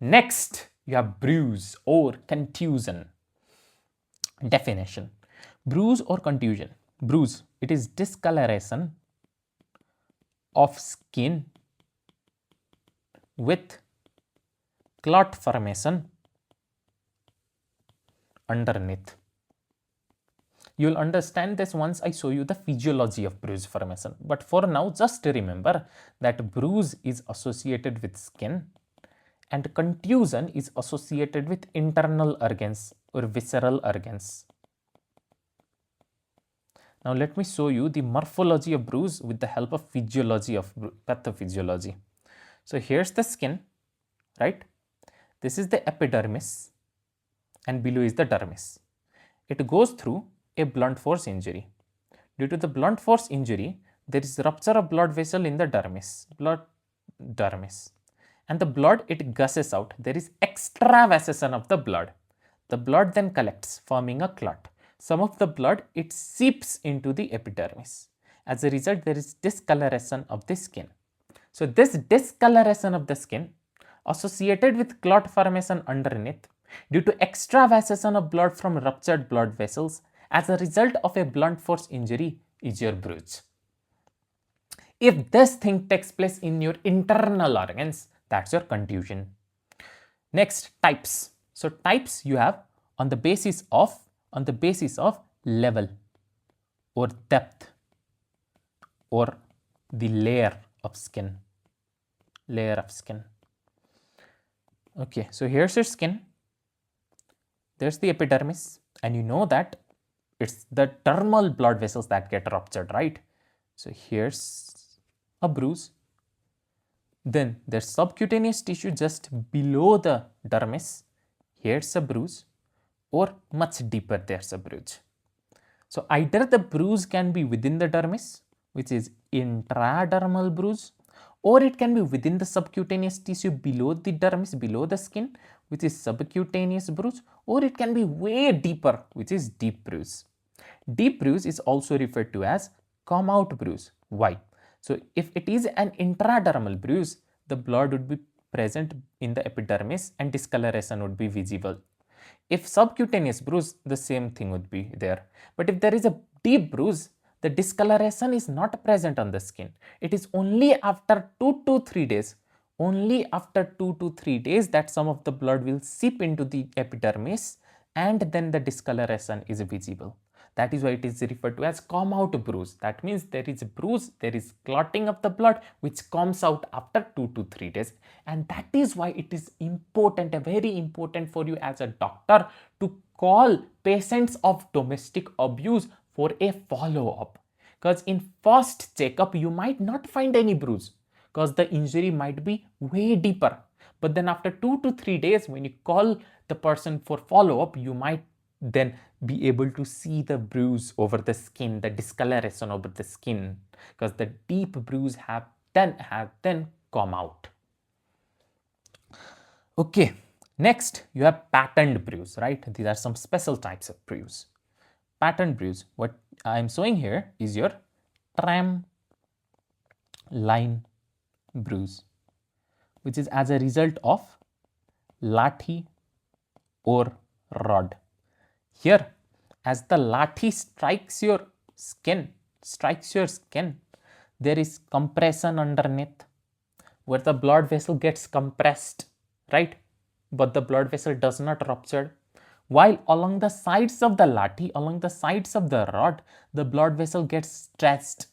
Next, you have bruise or contusion. Definition. Bruise or contusion. Bruise, it is discoloration of skin with clot formation underneath. You'll understand this once I show you the physiology of bruise formation. But for now, just remember that bruise is associated with skin and contusion is associated with internal organs or visceral organs. Now let me show you the morphology of bruise with the help of physiology of pathophysiology. So here's the skin, right? This is the epidermis and below is the dermis. It goes through a blunt force injury. Due to the blunt force injury, there is rupture of blood vessel in the dermis, and the blood, it gushes out. There is extravasation of the blood. The blood then collects, forming a clot. Some of the blood, it seeps into the epidermis. As a result, there is discoloration of the skin. So this discoloration of the skin associated with clot formation underneath due to extravasation of blood from ruptured blood vessels as a result of a blunt force injury is your bruise. If this thing takes place in your internal organs, that's your contusion. Next, types. So types you have on the basis of level or depth or the layer of skin. Okay, so here's your skin. There's the epidermis, and you know that it's the dermal blood vessels that get ruptured, right? So here's a bruise. Then there's subcutaneous tissue just below the dermis. Here's a bruise, or much deeper there's a bruise. So either the bruise can be within the dermis, which is intradermal bruise, or it can be within the subcutaneous tissue below the dermis, below the skin, which is subcutaneous bruise, or it can be way deeper, which is deep bruise. Deep bruise is also referred to as come out bruise. Why? So if it is an intradermal bruise, the blood would be present in the epidermis and discoloration would be visible. If subcutaneous bruise, the same thing would be there. But if there is a deep bruise, the discoloration is not present on the skin. It is only after 2 to 3 days, that some of the blood will seep into the epidermis and then the discoloration is visible. That is why it is referred to as come out bruise. That means there is a bruise, there is clotting of the blood which comes out after 2 to 3 days. And that is why it is important, very important for you as a doctor to call patients of domestic abuse for a follow-up. Because in first checkup, you might not find any bruise because the injury might be way deeper. But then after 2 to 3 days, when you call the person for follow-up, you might then be able to see the bruise over the skin, the discoloration over the skin, because the deep bruise have then come out. Okay, next you have patterned bruise, right? These are some special types of bruise. Patterned bruise, what I am showing here is your tram line bruise, which is as a result of lathi or rod. Here, as the lathi strikes your skin, there is compression underneath where the blood vessel gets compressed, right? But the blood vessel does not rupture. While along the sides of the lathi, along the sides of the rod, the blood vessel gets stressed.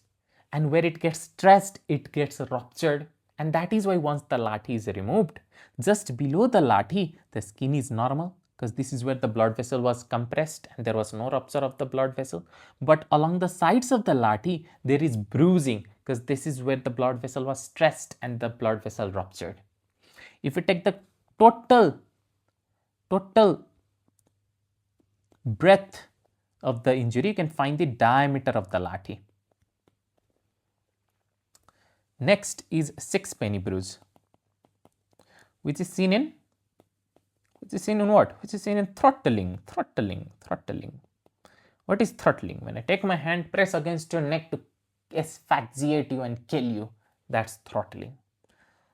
And where it gets stressed, it gets ruptured. And that is why once the lathi is removed, just below the lathi, the skin is normal, because this is where the blood vessel was compressed and there was no rupture of the blood vessel. But along the sides of the lathi, there is bruising, because this is where the blood vessel was stressed and the blood vessel ruptured. If we take the total breadth of the injury, you can find the diameter of the lathi. Next is sixpenny bruise, which is seen in what? Which is seen in throttling. What is throttling? When I take my hand, press against your neck to asphyxiate you and kill you, that's throttling.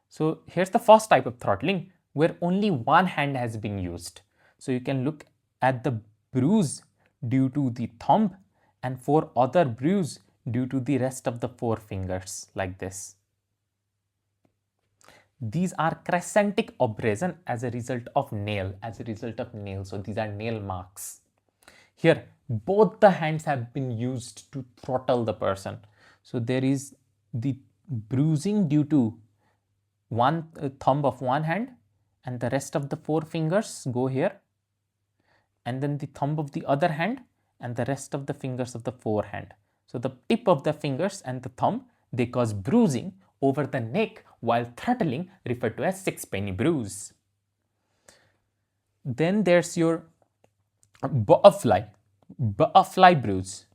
So here's the first type of throttling, where only one hand has been used. So you can look at the bruise due to the thumb and 4 other bruise due to the rest of the 4 fingers like this. These are crescentic abrasion as a result of nail, So these are nail marks. Here, both the hands have been used to throttle the person. So there is the bruising due to one thumb of one hand, and the rest of the 4 fingers go here, and then the thumb of the other hand and the rest of the fingers of the forehand. So the tip of the fingers and the thumb, they cause bruising over the neck, while throttling referred to as sixpenny bruise. Then there's your butterfly bruise.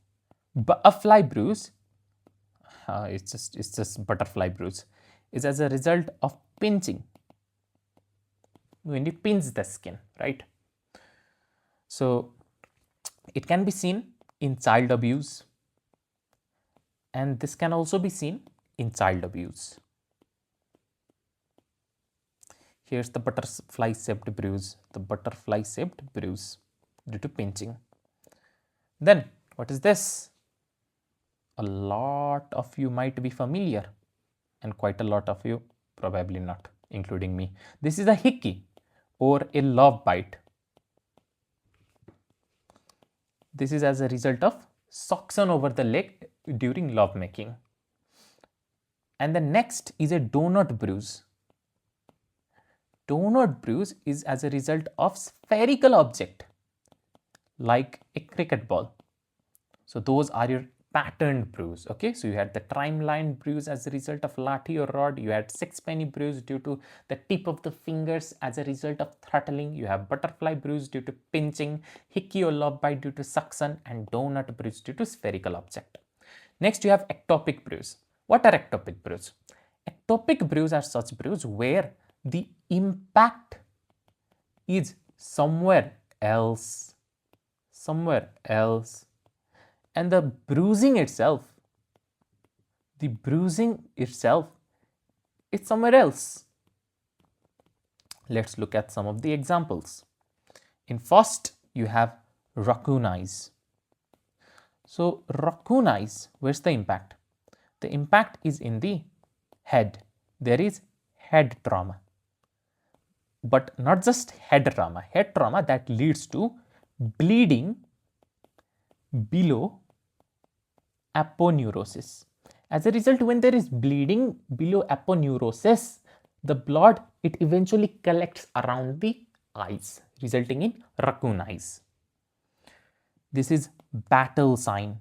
Butterfly bruise, it's just butterfly bruise, is as a result of pinching, when you pinch the skin, right? So it can be seen in child abuse, and this can also be seen in child abuse. Here's the butterfly shaped bruise, due to pinching. Then what is this? A lot of you might be familiar, and quite a lot of you probably not, including me. This is a hickey or a love bite. This is as a result of suction over the leg during love making. And the next is a donut bruise. Donut bruise is as a result of spherical object like a cricket ball. So those are your patterned bruise. Okay, so you had the trimline bruise as a result of lathi or rod. You had sixpenny bruise due to the tip of the fingers as a result of throttling. You have butterfly bruise due to pinching, hickey or love bite due to suction, and donut bruise due to spherical object. Next, you have ectopic bruise. What are ectopic bruise? Ectopic bruise are such bruise where the impact is somewhere else, and the bruising itself is somewhere else. Let's look at some of the examples. In first, you have raccoon eyes. So raccoon eyes, where's the impact? The impact is in the head. There is head trauma. But not just head trauma that leads to bleeding below aponeurosis. As a result, when there is bleeding below aponeurosis, the blood, it eventually collects around the eyes, resulting in raccoon eyes. This is battle sign,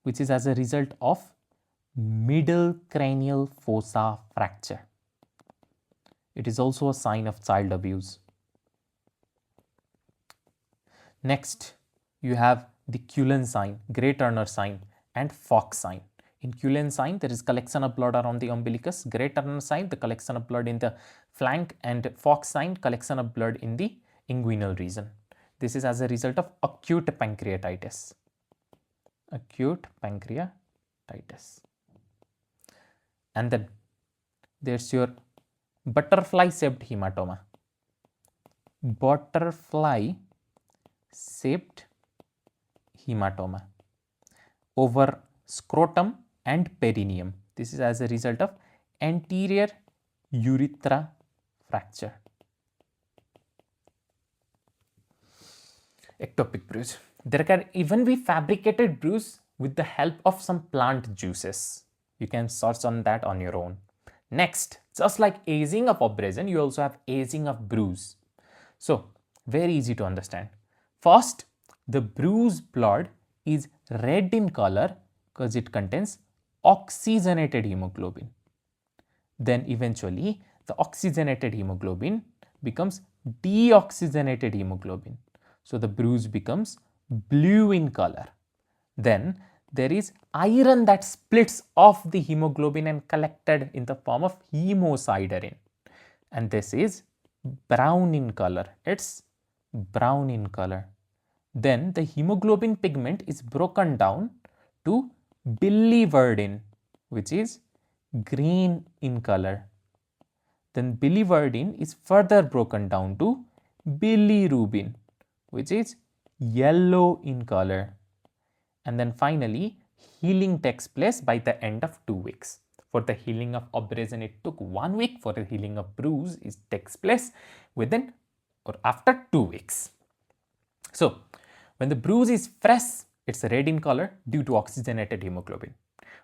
which is as a result of middle cranial fossa fracture. It is also a sign of child abuse. Next, you have the Cullen sign, Gray Turner sign, and Fox sign. In Cullen sign, there is collection of blood around the umbilicus. Gray Turner sign, the collection of blood in the flank, and Fox sign, collection of blood in the inguinal region. This is as a result of acute pancreatitis. And then there's your butterfly shaped hematoma. Over scrotum and perineum. This is as a result of anterior urethra fracture. Ectopic bruise. There can even be fabricated bruise with the help of some plant juices. You can search on that on your own. Next, just like aging of abrasion, you also have aging of bruise. So, very easy to understand. First, the bruise blood is red in color because it contains oxygenated hemoglobin. Then eventually, the oxygenated hemoglobin becomes deoxygenated hemoglobin. So the bruise becomes blue in color. Then there is iron that splits off the hemoglobin and collected in the form of hemosiderin. And this is brown in color. It's brown in color. Then the hemoglobin pigment is broken down to biliverdin, which is green in color. Then biliverdin is further broken down to bilirubin, which is yellow in color. And then finally, healing takes place by the end of 2 weeks. For the healing of abrasion, it took 1 week. For the healing of bruise, it takes place within or after 2 weeks. So, when the bruise is fresh, it's red in color due to oxygenated hemoglobin.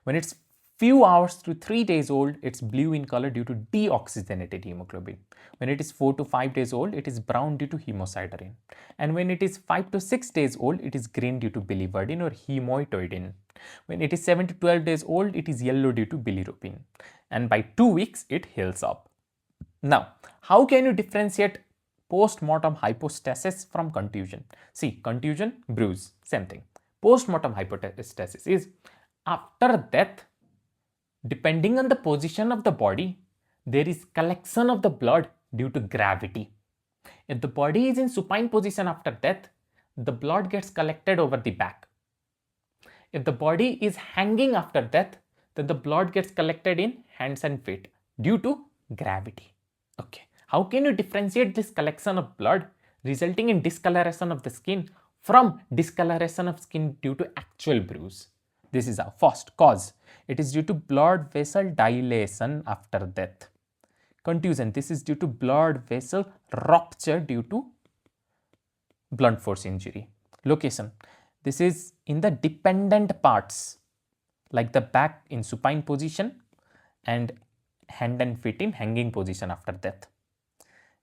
When it's few hours to 3 days old, it's blue in color due to deoxygenated hemoglobin. When it is 4 to 5 days old, it is brown due to hemosiderin. And when it is 5 to 6 days old, it is green due to biliverdin or hemoitoidin. When it is 7 to 12 days old, it is yellow due to bilirubin. And by 2 weeks, it heals up. Now, how can you differentiate post-mortem hypostasis from contusion? See, contusion, bruise, same thing. Post-mortem hypostasis is after death, depending on the position of the body, there is collection of the blood due to gravity. If the body is in supine position after death, the blood gets collected over the back. If the body is hanging after death, then the blood gets collected in hands and feet due to gravity. Okay, how can you differentiate this collection of blood resulting in discoloration of the skin from discoloration of skin due to actual bruise? This is our first cause. It is due to blood vessel dilation after death. Contusion, this is due to blood vessel rupture due to blunt force injury. Location, this is in the dependent parts like the back in supine position and hand and feet in hanging position after death.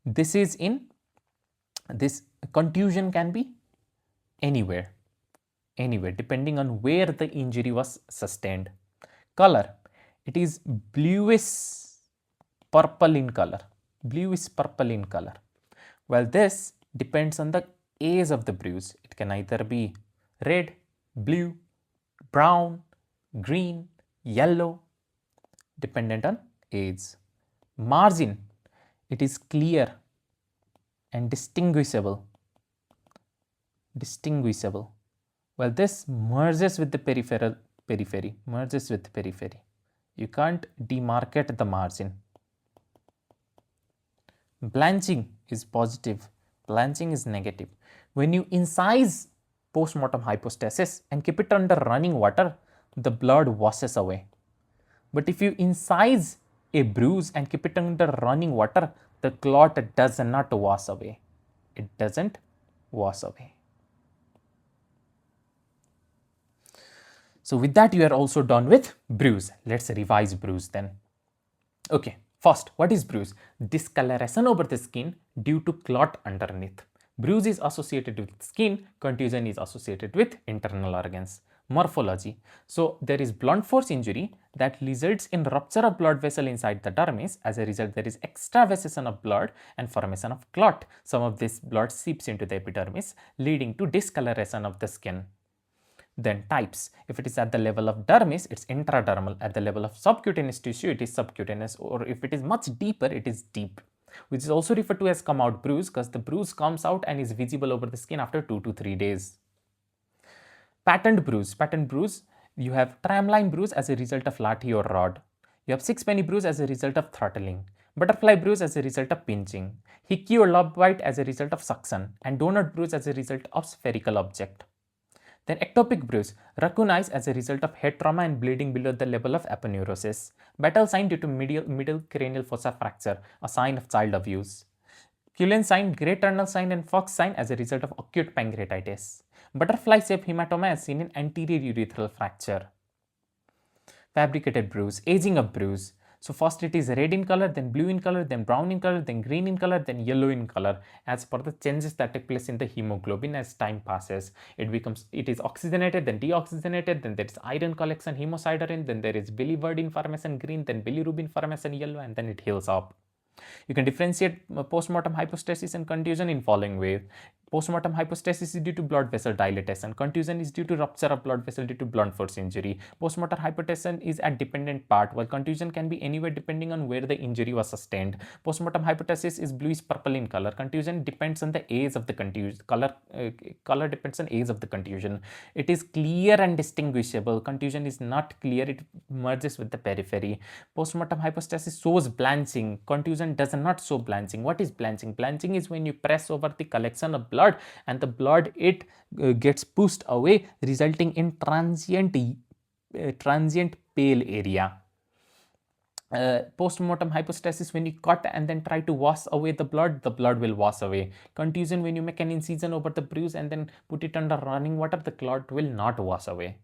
This contusion can be anywhere depending on where the injury was sustained. Color, it is bluish purple in color. Well, this depends on the age of the bruise. It can either be red, blue, brown, green, yellow, dependent on age. Margin, it is clear and distinguishable. Well, this merges with the periphery. You can't demarcate the margin. Blanching is positive, blanching is negative. When you incise post-mortem hypostasis and keep it under running water, the blood washes away. But if you incise a bruise and keep it under running water, the clot does not wash away. It doesn't wash away. So with that, you are also done with bruise. Let's revise bruise then. Okay, first, what is bruise? Discoloration over the skin due to clot underneath. Bruise is associated with skin, contusion is associated with internal organs. Morphology. So there is blunt force injury that results in rupture of blood vessel inside the dermis. As a result, there is extravasation of blood and formation of clot. Some of this blood seeps into the epidermis, leading to discoloration of the skin. Then types. If it is at the level of dermis, it's intradermal. At the level of subcutaneous tissue, it is subcutaneous. Or if it is much deeper, it is deep, which is also referred to as come out bruise, because the bruise comes out and is visible over the skin after 2 to 3 days. Patterned bruise. Patterned bruise, you have tramline bruise as a result of lathi or rod. You have six-penny bruise as a result of throttling. Butterfly bruise as a result of pinching. Hickey or lob bite as a result of suction. And donut bruise as a result of spherical object. Then ectopic bruise, raccoon eyes as a result of head trauma and bleeding below the level of aponeurosis. Battle sign due to middle cranial fossa fracture, a sign of child abuse. Cullen sign, Great Tunnel sign and Fox sign as a result of acute pancreatitis. Butterfly shaped hematoma as seen in anterior urethral fracture. Fabricated bruise, aging of bruise. So first it is red in color, then blue in color, then brown in color, then green in color, then yellow in color. As per the changes that take place in the hemoglobin as time passes, it is oxygenated, then deoxygenated, then there is iron collection, hemosiderin, then there is biliverdin formation green, then bilirubin formation yellow, and then it heals up. You can differentiate postmortem hypostasis and contusion in following way. Postmortem hypostasis is due to blood vessel dilatation. Contusion is due to rupture of blood vessel due to blunt force injury. Postmortem hypotension is at dependent part, while contusion can be anywhere depending on where the injury was sustained. Postmortem hypostasis is bluish purple in color. Contusion depends on the age of the contusion. Color depends on age of the contusion. It is clear and distinguishable. Contusion is not clear. It merges with the periphery. Postmortem hypostasis shows blanching. Contusion contusion does not show blanching. What is blanching? Blanching is when you press over the collection of blood and the blood gets pushed away, resulting in transient pale area. Post-mortem hypostasis, when you cut and then try to wash away the blood will wash away. Contusion, when you make an incision over the bruise and then put it under running water, the blood will not wash away.